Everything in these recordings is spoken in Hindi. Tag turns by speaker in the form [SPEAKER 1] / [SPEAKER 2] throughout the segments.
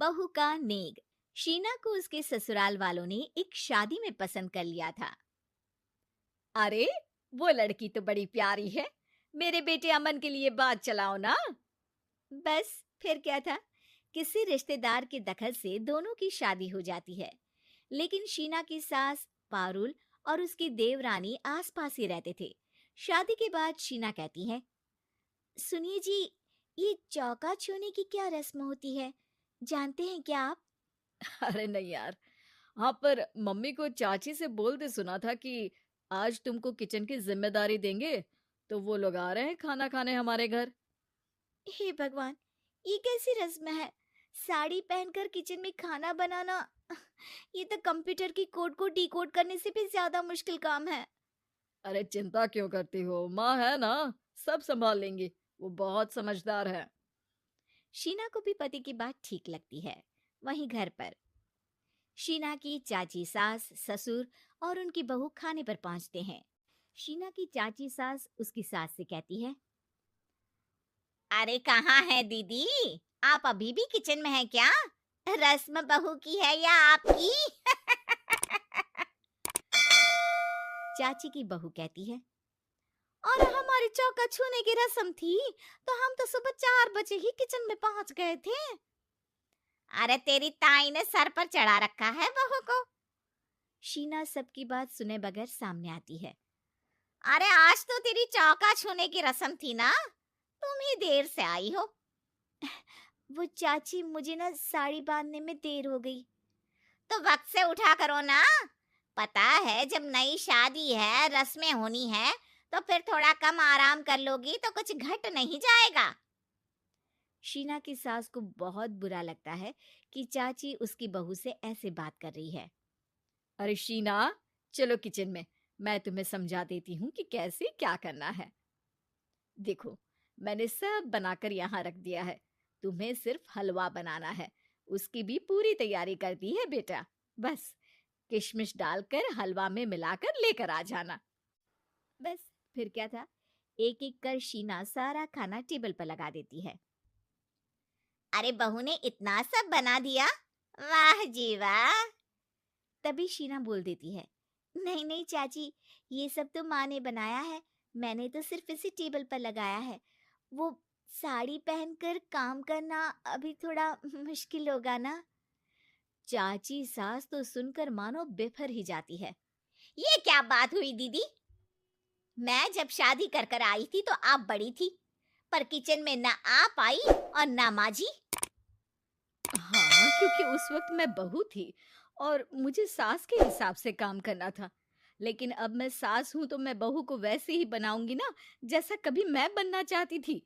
[SPEAKER 1] बहू का नेग। शीना को उसके ससुराल वालों ने एक शादी में पसंद कर लिया था।
[SPEAKER 2] अरे, वो लड़की तो बड़ी प्यारी है। मेरे बेटे अमन के लिए बात चलाओ ना।
[SPEAKER 1] बस फिर क्या था, किसी रिश्तेदार के दखल से दोनों की शादी हो जाती है। लेकिन शीना की सास पारुल और उसकी देवरानी आसपास ही रहते थे। शादी के बाद शीना कहती है, सुनिए जी, ये चौका छूने की क्या रस्म होती है, जानते हैं क्या आप?
[SPEAKER 2] अरे नहीं यार। हाँ, पर मम्मी को चाची से बोलते सुना था कि आज तुमको किचन की जिम्मेदारी देंगे, तो वो लोग आ रहे हैं खाना खाने हमारे घर।
[SPEAKER 1] हे भगवान, ये कैसी रस्म है? साड़ी पहनकर किचन में खाना बनाना, ये तो कंप्यूटर की कोड को डिकोड करने से भी ज्यादा मुश्किल काम है।
[SPEAKER 2] अरे चिंता क्यों करती हो, माँ है ना, सब संभाल लेंगी। वो बहुत समझदार है।
[SPEAKER 1] शीना को भी पति की बात ठीक लगती है। वहीं घर पर शीना की चाची सास, ससुर और उनकी बहू खाने पर पहुंचते हैं। शीना की चाची सास उसकी सास से कहती है, अरे कहाँ है दीदी, आप अभी भी किचन में हैं क्या? रस्म बहू की है या आपकी? चाची की बहू कहती है, और हमारी चौका छूने की रस्म थी, तो हम तो सुबह 4 बजे ही किचन में पहुंच गए थे। अरे तेरी ताई ने सर पर चढ़ा रखा है बहू को। शीना सबकी बात सुने बगैर सामने आती है। अरे आज तो तेरी चौका छूने की रस्म थी ना, तुम ही देर से आई हो। वो चाची, मुझे ना साड़ी बांधने में देर हो गई। तो वक्त से उठा करो ना, पता है जब नई शादी है, रस्में होनी है, तो फिर थोड़ा कम आराम कर लोगी तो कुछ घट नहीं जाएगा। शीना की सास को बहुत बुरा लगता है कि चाची उसकी बहू से ऐसे बात कर रही है।
[SPEAKER 2] अरे शीना, चलो किचन में, मैं तुम्हें समझा देती हूँ कि कैसे क्या करना है। देखो, मैंने सब बनाकर यहाँ रख दिया है। तुम्हें सिर्फ हलवा बनाना है। उसकी भी पूरी तैयारी कर दी है बेटा। बस किशमिश डालकर हलवा में मिलाकर लेकर आ जाना।
[SPEAKER 1] बस फिर क्या था, एक एक कर शीना सारा खाना टेबल पर लगा देती है। अरे बहू ने इतना सब बना दिया, वाह जी वाह। तभी शीना बोल देती है, नहीं नहीं चाची, ये सब तो माँ ने बनाया है, मैंने तो सिर्फ इसे टेबल पर लगाया है। वो साड़ी पहनकर काम करना अभी थोड़ा मुश्किल होगा ना। चाची सास तो सुनकर मानो बेफर ही जाती है। ये क्या बात हुई दीदी, मैं जब शादी कर कर आई थी तो आप बड़ी थी, पर किचन में ना आप आई और ना माँ जी।
[SPEAKER 2] हाँ, क्योंकि उस वक्त मैं बहू थी और मुझे सास के हिसाब से काम करना था। लेकिन अब मैं सास हूं तो मैं बहू को वैसे ही बनाऊंगी ना, जैसा कभी मैं बनना चाहती थी।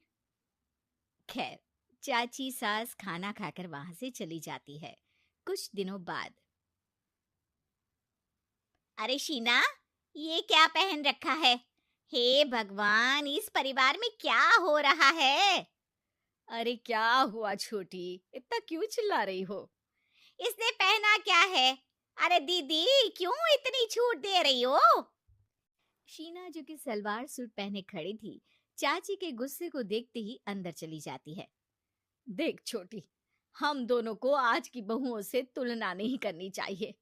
[SPEAKER 1] खैर, चाची सास खाना खाकर वहां से चली जाती है। कुछ दिनों बाद, अरे शीना, ये क्या पहन रखा है? हे भगवान, इस परिवार में क्या हो रहा है?
[SPEAKER 2] अरे क्या हुआ छोटी, इतना क्यों चिल्ला रही हो?
[SPEAKER 1] इसने पहना क्या है? अरे दीदी, क्यों इतनी छूट दे रही हो? शीना जो कि सलवार सूट पहने खड़ी थी, चाची के गुस्से को देखते ही अंदर चली जाती है।
[SPEAKER 2] देख छोटी, हम दोनों को आज की बहुओं से तुलना नहीं करनी चाहिए।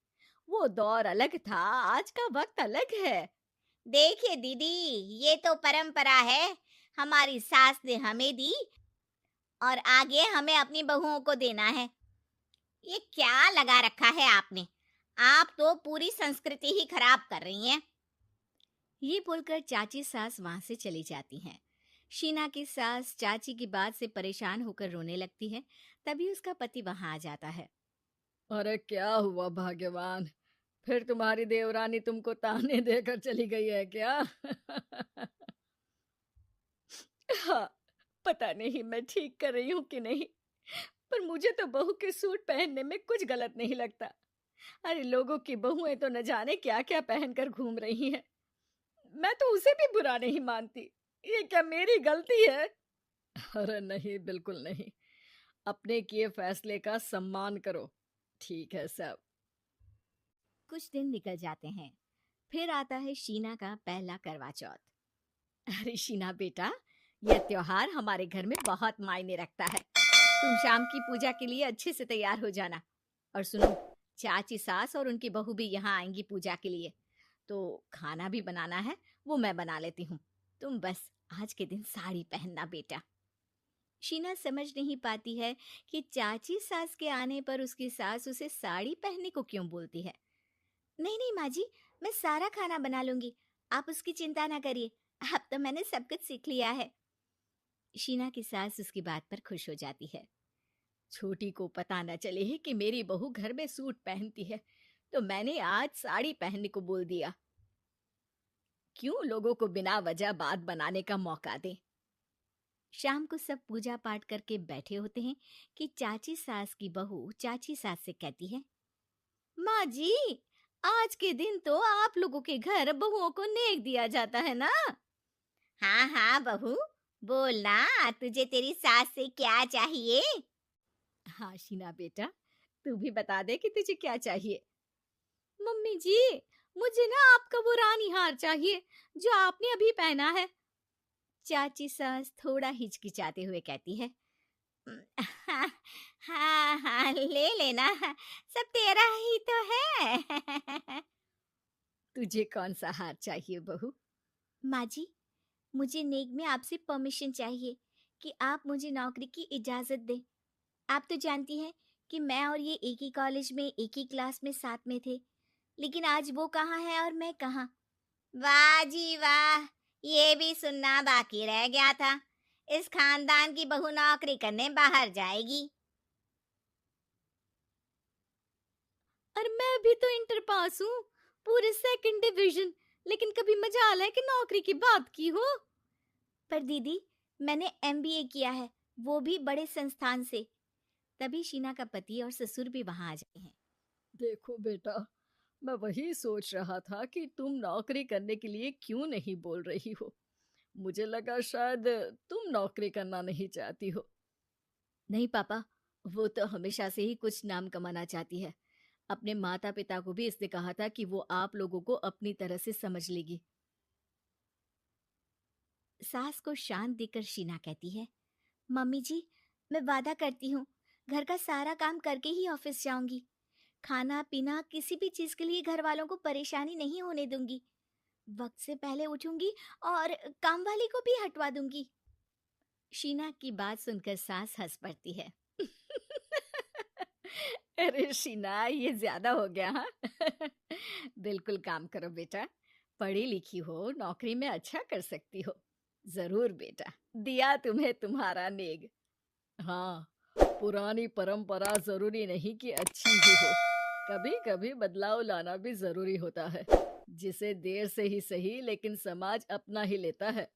[SPEAKER 2] वो दौर अलग था, आज का वक्त अलग है।
[SPEAKER 1] देखिए दीदी, ये तो परंपरा है, हमारी सास ने हमें दी और आगे हमें अपनी बहुओं को देना है। ये क्या लगा रखा है आपने? आप तो पूरी संस्कृति ही खराब कर रही हैं। ये बोलकर चाची सास वहां से चली जाती हैं। शीना की सास चाची की बात से परेशान होकर रोने लगती है। तभी उसका पति वहां आ जाता है।
[SPEAKER 2] अरे क्या हुआ भाग्यवान, फिर तुम्हारी देवरानी तुमको ताने देकर चली गई है क्या? हाँ, पता नहीं मैं ठीक कर रही हूँ कि नहीं, पर मुझे तो बहू के सूट पहनने में कुछ गलत नहीं लगता। अरे लोगों की बहुएं तो न जाने क्या क्या पहनकर घूम रही हैं। मैं तो उसे भी बुरा नहीं मानती। ये क्या मेरी गलती है? अरे नहीं, बिल्कुल नहीं। अपने किए फैसले का सम्मान करो। ठीक है सब।
[SPEAKER 1] कुछ दिन निकल जाते हैं। फिर आता है शीना का पहला करवा चौथ।
[SPEAKER 2] अरे शीना बेटा, यह त्योहार हमारे घर में बहुत मायने रखता है। तुम शाम की पूजा के लिए अच्छे से तैयार हो जाना। और सुनो, चाची सास और उनकी बहू भी यहाँ आएंगी पूजा के लिए, तो खाना भी बनाना है, वो मैं बना लेती हूँ। तुम बस आज के दिन साड़ी पहनना बेटा।
[SPEAKER 1] शीना समझ नहीं पाती है कि चाची सास के आने पर उसकी सास उसे साड़ी पहनने को क्यों बोलती है। नहीं नहीं माँ जी, मैं सारा खाना बना लूंगी, आप उसकी चिंता ना करिए, अब तो मैंने सब कुछ सीख लिया है। शीना की सास उसकी बात पर खुश हो जाती है।
[SPEAKER 2] छोटी को पता न चले कि मेरी बहू घर में सूट पहनती है, तो मैंने आज साड़ी पहनने को बोल दिया। क्यों लोगों को बिना वजह बात बनाने का मौका दें।
[SPEAKER 1] शाम को सब पूजा पाठ करके बैठे होते हैं कि चाची सास की बहू चाची सास से कहती है, माँ जी, आज के दिन तो आप लोगों के घर बहुओं को नेक दिया जाता है ना। हाँ हाँ बहू, बोलना, तुझे तेरी सास से क्या चाहिए।
[SPEAKER 2] हाँ शीना बेटा, तू भी बता दे कि तुझे क्या चाहिए।
[SPEAKER 1] मम्मी जी, मुझे ना आपका वो रानी हार चाहिए जो आपने अभी पहना है। चाची सास थोड़ा हिचकिचाते हुए कहती है, हाँ हाँ हाँ, ले लेना, सब तेरा ही तो है।
[SPEAKER 2] तुझे कौन सा हार चाहिए बहू?
[SPEAKER 1] माँ जी, मुझे नेक में आपसे परमिशन चाहिए कि आप मुझे नौकरी की इजाजत दें। आप तो जानती हैं कि मैं और ये एक ही कॉलेज में एक ही क्लास में साथ में थे, लेकिन आज वो कहाँ है और मैं कहाँ। वाह जी वाह, ये भी सुनना बाकी रह गया था। इस खानदान की बहू नौकरी करने बाहर जाएगी। और मैं भी तो इंटर पास हूँ, पूरे सेकंड डिवीजन, लेकिन कभी मजाल है कि नौकरी की बात की हो। पर दीदी, मैंने एमबीए किया है, वो भी बड़े संस्थान से। तभी शीना का पति और ससुर भी वहां आ जाते हैं।
[SPEAKER 2] देखो बेटा, मैं वही सोच रहा था कि तुम नौकरी करने के लिए क्यों नहीं बोल रही हो। मुझे लगा शायद तुम नौकरी करना नहीं चाहती हो। नहीं पापा, वो तो हमेशा से ही कुछ नाम कमाना चाहती है। अपने माता पिता को भी इसने कहा था कि वो आप लोगों को अपनी तरह से समझ लेगी।
[SPEAKER 1] सास को शांत देकर शीना कहती है, मम्मी जी, मैं वादा करती हूँ, घर का सारा काम करके ही ऑफिस जाऊंगी। खाना पीना किसी भी चीज के लिए घर वालों को परेशानी नहीं होने दूंगी। वक्त से पहले उठूंगी और काम वाली को भी हटवा दूंगी। शीना की बात सुनकर सास हंस पड़ती है।
[SPEAKER 2] अरे शीना, ये ज्यादा हो गया हाँ। बिल्कुल काम करो बेटा, पढ़ी लिखी हो, नौकरी में अच्छा कर सकती हो। जरूर बेटा, दिया तुम्हें तुम्हारा नेग। हाँ, पुरानी परंपरा जरूरी नहीं कि अच्छी ही हो, कभी कभी बदलाव लाना भी जरूरी होता है, जिसे देर से ही सही लेकिन समाज अपना ही लेता है।